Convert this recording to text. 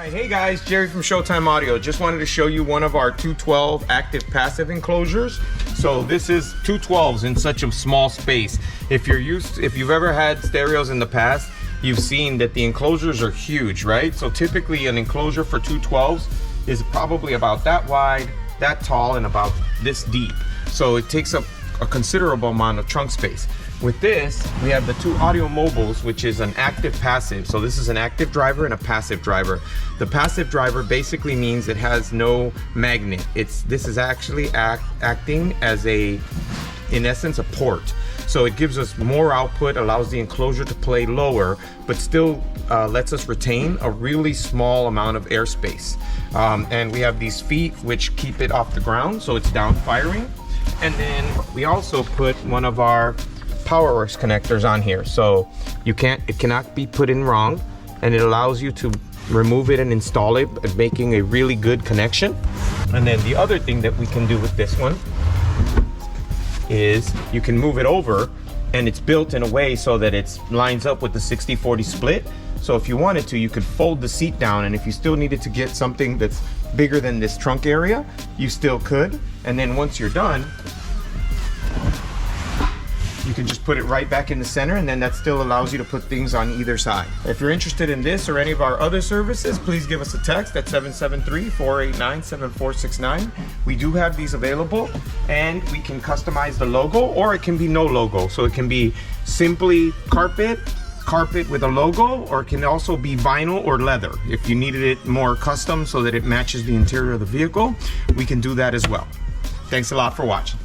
Hey guys, Jerry from Showtime Audio. Just wanted to show you one of our 212 active passive enclosures. So this is 212s in such a small space. If you've ever had stereos in the past, you've seen that the enclosures are huge, right? So typically an enclosure for 212s is probably about that wide, that tall, and about this deep. So it takes up a considerable amount of trunk space. With this, we have the two Audiomobiles, which is an active passive. So this is an active driver and a passive driver. The passive driver basically means it has no magnet. This is actually acting as in essence, a port. So it gives us more output, allows the enclosure to play lower, but still lets us retain a really small amount of airspace. And we have these feet which keep it off the ground, so it's down firing. And then we also put one of our PowerWorks connectors on here, so it cannot be put in wrong, and it allows you to remove it and install it, making a really good connection. And then the other thing that we can do with this one is you can move it over, and it's built in a way so that it lines up with the 60-40 split. So if you wanted to, you could fold the seat down, and if you still needed to get something that's bigger than this trunk area, you still could. And then once you're done, you can just put it right back in the center, and then that still allows you to put things on either side. If you're interested in this or any of our other services, please give us a text at 773-489-7469. We do have these available, and we can customize the logo, or it can be no logo. So it can be simply carpet with a logo, or it can also be vinyl or leather. If you needed it more custom so that it matches the interior of the vehicle, we can do that as well. Thanks a lot for watching.